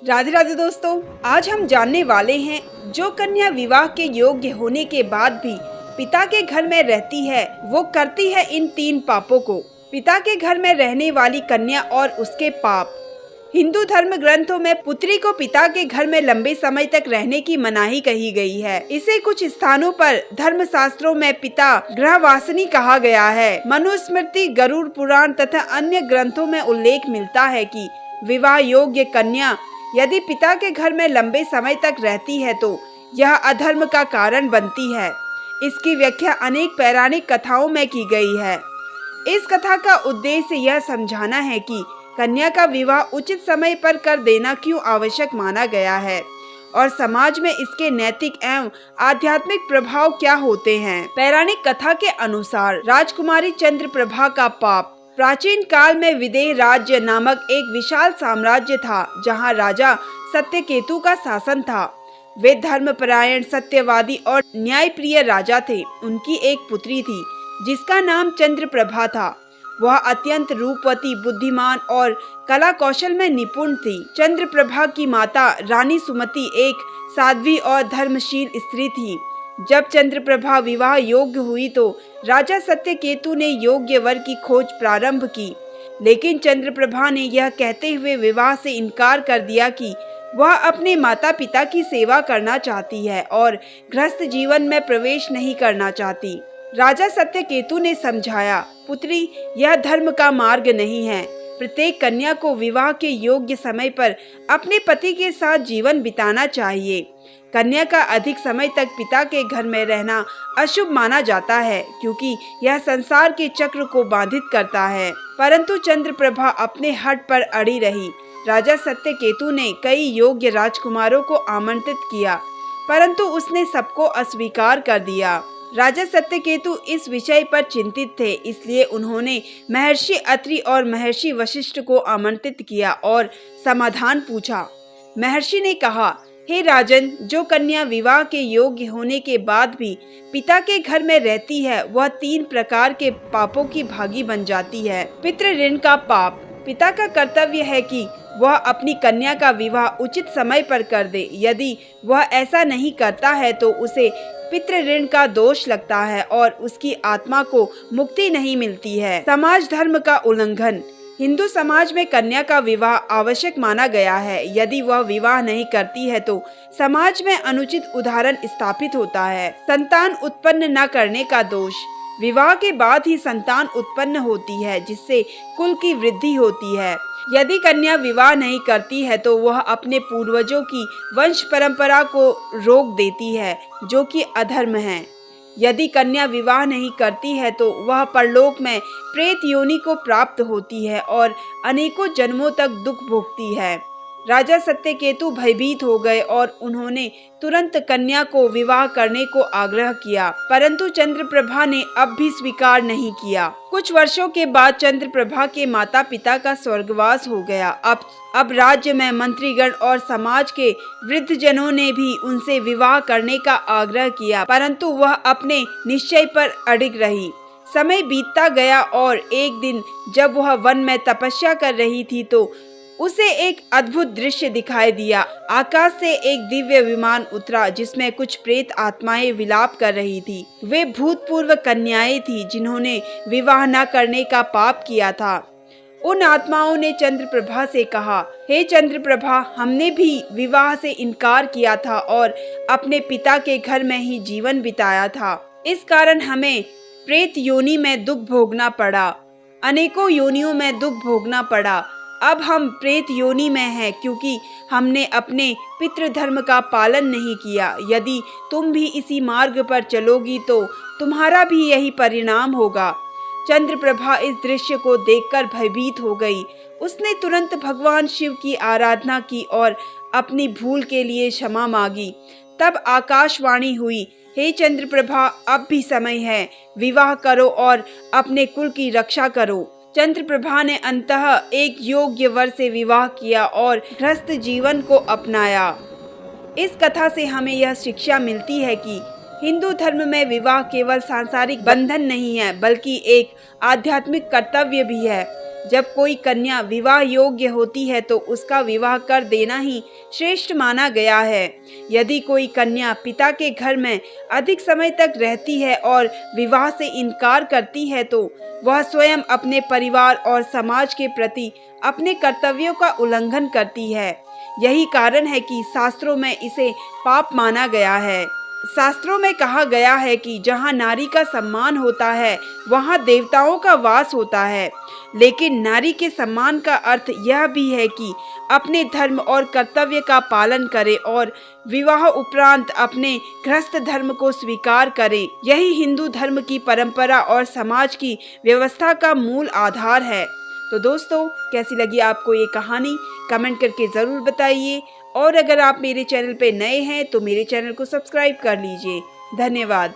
राधे राधे दोस्तों, आज हम जानने वाले हैं जो कन्या विवाह के योग्य होने के बाद भी पिता के घर में रहती है वो करती है इन 3 पापों को। पिता के घर में रहने वाली कन्या और उसके पाप। हिंदू धर्म ग्रंथों में पुत्री को पिता के घर में लंबे समय तक रहने की मनाही कही गई है। इसे कुछ स्थानों पर धर्म शास्त्रों में पिता गृहवासिनी कहा गया है। मनुस्मृति, गरुड़ पुराण तथा अन्य ग्रंथों में उल्लेख मिलता है कि विवाह योग्य कन्या यदि पिता के घर में लंबे समय तक रहती है तो यह अधर्म का कारण बनती है। इसकी व्याख्या अनेक पौराणिक कथाओं में की गई है। इस कथा का उद्देश्य यह समझाना है कि कन्या का विवाह उचित समय पर कर देना क्यों आवश्यक माना गया है और समाज में इसके नैतिक एवं आध्यात्मिक प्रभाव क्या होते हैं। पौराणिक कथा के अनुसार राजकुमारी चंद्रप्रभा का पाप। प्राचीन काल में विदेह राज्य नामक एक विशाल साम्राज्य था जहां राजा सत्यकेतु का शासन था। वे धर्मपरायण, सत्यवादी और न्यायप्रिय राजा थे। उनकी एक पुत्री थी जिसका नाम चंद्रप्रभा था। वह अत्यंत रूपवती, बुद्धिमान और कला कौशल में निपुण थी। चंद्रप्रभा की माता रानी सुमति एक साध्वी और धर्मशील स्त्री थी। जब चंद्रप्रभा विवाह योग्य हुई तो राजा सत्यकेतु ने योग्य वर की खोज प्रारंभ की, लेकिन चंद्रप्रभा ने यह कहते हुए विवाह से इनकार कर दिया कि वह अपने माता पिता की सेवा करना चाहती है और गृहस्थ जीवन में प्रवेश नहीं करना चाहती। राजा सत्यकेतु ने समझाया, पुत्री, यह धर्म का मार्ग नहीं है। प्रत्येक कन्या को विवाह के योग्य समय पर अपने पति के साथ जीवन बिताना चाहिए। कन्या का अधिक समय तक पिता के घर में रहना अशुभ माना जाता है क्योंकि यह संसार के चक्र को बाधित करता है। परंतु चंद्रप्रभा अपने हठ पर अड़ी रही। राजा सत्यकेतु ने कई योग्य राजकुमारों को आमंत्रित किया, परंतु उसने सबको अस्वीकार कर दिया। राजा सत्यकेतु इस विषय पर चिंतित थे, इसलिए उन्होंने महर्षि अत्रि और महर्षि वशिष्ठ को आमंत्रित किया और समाधान पूछा। महर्षि ने कहा, हे राजन, जो कन्या विवाह के योग्य होने के बाद भी पिता के घर में रहती है वह 3 प्रकार के पापों की भागी बन जाती है। पितृ ऋण का पाप। पिता का कर्तव्य है कि वह अपनी कन्या का विवाह उचित समय पर कर दे। यदि वह ऐसा नहीं करता है तो उसे पितृ ऋण का दोष लगता है और उसकी आत्मा को मुक्ति नहीं मिलती है। समाज धर्म का उल्लंघन। हिंदू समाज में कन्या का विवाह आवश्यक माना गया है। यदि वह विवाह नहीं करती है तो समाज में अनुचित उदाहरण स्थापित होता है। संतान उत्पन्न न करने का दोष। विवाह के बाद ही संतान उत्पन्न होती है जिससे कुल की वृद्धि होती है। यदि कन्या विवाह नहीं करती है तो वह अपने पूर्वजों की वंश परंपरा को रोक देती है, जो कि अधर्म है। यदि कन्या विवाह नहीं करती है तो वह परलोक में प्रेत योनि को प्राप्त होती है और अनेकों जन्मों तक दुख भोगती है। राजा सत्यकेतु भयभीत हो गए और उन्होंने तुरंत कन्या को विवाह करने को आग्रह किया, परंतु चंद्रप्रभा ने अब भी स्वीकार नहीं किया। कुछ वर्षों के बाद चंद्रप्रभा के माता पिता का स्वर्गवास हो गया। अब राज्य में मंत्रीगण और समाज के वृद्धजनों ने भी उनसे विवाह करने का आग्रह किया, परंतु वह अपने निश्चय पर अडिग रही। समय बीतता गया और एक दिन जब वह वन में तपस्या कर रही थी तो उसे एक अद्भुत दृश्य दिखाई दिया। आकाश से एक दिव्य विमान उतरा जिसमें कुछ प्रेत आत्माएं विलाप कर रही थी। वे भूतपूर्व कन्याएं थी जिन्होंने विवाह न करने का पाप किया था। उन आत्माओं ने चंद्रप्रभा से कहा, हे चंद्रप्रभा, हमने भी विवाह से इनकार किया था और अपने पिता के घर में ही जीवन बिताया था। इस कारण हमें प्रेत योनि में दुख भोगना पड़ा, अनेकों योनियों में दुख भोगना पड़ा। अब हम प्रेत योनि में हैं क्योंकि हमने अपने पितृधर्म का पालन नहीं किया। यदि तुम भी इसी मार्ग पर चलोगी तो तुम्हारा भी यही परिणाम होगा। चंद्रप्रभा इस दृश्य को देखकर भयभीत हो गई। उसने तुरंत भगवान शिव की आराधना की और अपनी भूल के लिए क्षमा मांगी। तब आकाशवाणी हुई, हे चंद्रप्रभा, अब भी समय है, विवाह करो और अपने कुल की रक्षा करो। चंद्रप्रभा ने अंततः एक योग्य वर से विवाह किया और गृहस्थ जीवन को अपनाया। इस कथा से हमें यह शिक्षा मिलती है कि हिंदू धर्म में विवाह केवल सांसारिक बंधन नहीं है बल्कि एक आध्यात्मिक कर्तव्य भी है। जब कोई कन्या विवाह योग्य होती है तो उसका विवाह कर देना ही श्रेष्ठ माना गया है। यदि कोई कन्या पिता के घर में अधिक समय तक रहती है और विवाह से इनकार करती है तो वह स्वयं अपने परिवार और समाज के प्रति अपने कर्तव्यों का उल्लंघन करती है। यही कारण है कि शास्त्रों में इसे पाप माना गया है। शास्त्रों में कहा गया है कि जहाँ नारी का सम्मान होता है वहाँ देवताओं का वास होता है। लेकिन नारी के सम्मान का अर्थ यह भी है कि अपने धर्म और कर्तव्य का पालन करे और विवाह उपरांत अपने गृहस्थ धर्म को स्वीकार करे। यही हिंदू धर्म की परंपरा और समाज की व्यवस्था का मूल आधार है। तो दोस्तों, कैसी लगी आपको ये कहानी कमेंट करके ज़रूर बताइए। और अगर आप मेरे चैनल पे नए हैं तो मेरे चैनल को सब्सक्राइब कर लीजिए। धन्यवाद।